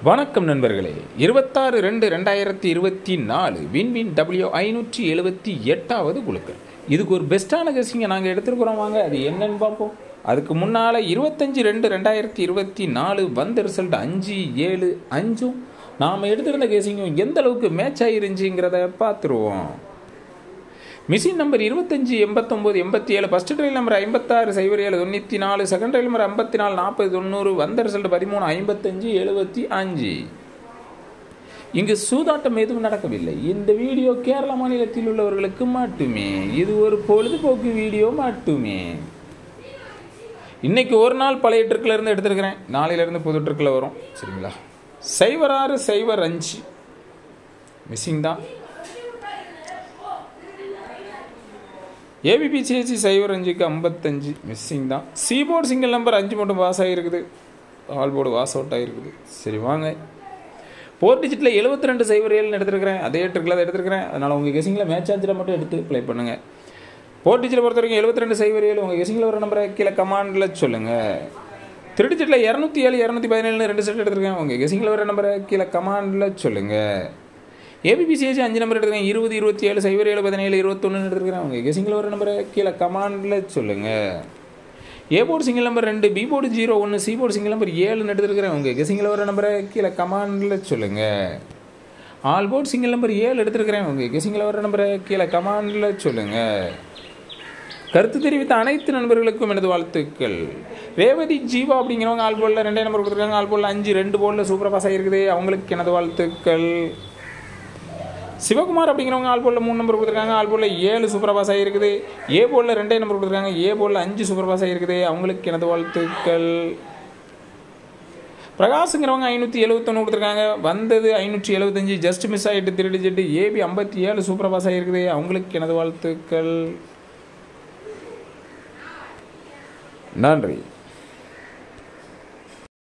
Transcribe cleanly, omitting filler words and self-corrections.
வணக்கம் நண்பர்களே. 26/2/2024 வின்வின் W578வது குழுக்கள். இதுக்கு ஒரு பெஸ்ட்டான கெஸ்ஸிங்கை நாங்கள் எடுத்துருக்குறோம். வாங்க அது என்னன்னு பார்ப்போம். அதுக்கு முன்னால் 25/2/2024 வந்த ரிசல்ட் 5-7-5 நாம் எடுத்திருந்த கெஸ்ஸிங்கும் எந்த அளவுக்கு மேட்ச் ஆகிருந்துச்சிங்கிறத பார்த்துருவோம். Machine number 25-89-87, first trial number 56-07-94, second trial number 54-40-90, வந்த ரிசல்ட் 13-55-75. இங்கு சூதாட்டம் எதுவும் நடக்கவில்லை. இந்த வீடியோ கேரள மாநிலத்தில் உள்ளவர்களுக்கு மட்டுமே. இது ஒரு பொழுதுபோக்கு வீடியோ மட்டுமே. இன்னைக்கு ஒரு நாள் பழைய ட்ரிக்கில் இருந்து எடுத்துருக்கிறேன். நாளையிலேருந்து புது ட்ரிக்கில் வரும். சரிங்களா? 06-05 மிஸ்ஸிங் தான். ஏபிபிசிஹெச்சி 05க்கு 55 மிஸ்ஸிங் தான். சீபோர்டு சிங்கிள் நம்பர் 5 மட்டும் பாஸ் ஆகிருக்குது. ஆல் போர்டு வாஸ் அவுட் ஆகிருக்குது. சரி வாங்க. 4 டிஜிட்டில் 72-07 எடுத்துருக்கிறேன். அதே ட்ரிக்கில் தான் எடுத்துருக்கிறேன். அதனால் உங்கள் கெஸிங்கில் மேட்ச் ஆன்சரை மட்டும் எடுத்து ப்ளே பண்ணுங்கள். 4 டிஜிட்டில் பொறுத்த வரைக்கும் 72-07 உங்கள் கெஸிங்கில் வர நம்பரை கீழே கமாண்டில் சொல்லுங்கள். 3 டிஜிட்டில் 207-217 2 செட் எடுத்துருக்கேன். உங்கள் கெஸிங்கில் வர நம்பரை கீழே கமாண்டில் சொல்லுங்கள். ஏபிபிசிஹெச் 5 நம்பர் எடுத்துருக்கேன். 20-27-07-17 21 எடுத்துருக்கிறேன். உங்கள் கெஸிங்கில் வர நம்பரை கீழே கமாண்டில் சொல்லுங்கள். A board single number 2, B board 01, C board single number 7 எடுத்துருக்கிறேன். உங்கள் கெஸிங்கில் வர நம்பரை கீழே கமாண்டில் சொல்லுங்கள். ஆல் போர்டு சிங்கிள் நம்பர் 7 எடுத்துருக்கிறேன். உங்கள் கெஸிங்கில் வர நம்பரை கீழே கமாண்டில் சொல்லுங்கள். கருத்து தெரிவித்த அனைத்து நண்பர்களுக்கும் எனது வாழ்த்துக்கள். ரேவதி ஜீவா அப்படிங்கிறவங்க ஆல் போர்டில் 2 நம்பர் கொடுத்துருக்காங்க. ஆல் போர்டில் 5, 2 போர்டில் சூப்பராக பாஸ் ஆகிருக்குது. அவங்களுக்கு எனது வாழ்த்துக்கள். சிவகுமார் அப்படிங்கிறவங்க ஆல் போர்டில் 3 நம்பர் கொடுத்துருக்காங்க. ஆல் போர்டில் 7 சூப்பர் பாஸ் ஆகிருக்குது. ஏ போர்டில் 2 நம்பர் கொடுத்துருக்காங்க. ஏ போர்டில் 5 சூப்பர் பாஸ் ஆகிருக்குது. அவங்களுக்கு எனது வாழ்த்துக்கள். பிரகாஷ்ங்கிறவங்க 571 கொடுத்துருக்காங்க. வந்தது 575, ஜஸ்ட் மிஸ் ஆகிட்டு 3 டிஜிட். ஏபி 57 சூப்பர் பாஸ் ஆகிருக்குது. அவங்களுக்கு எனது வாழ்த்துக்கள். நன்றி.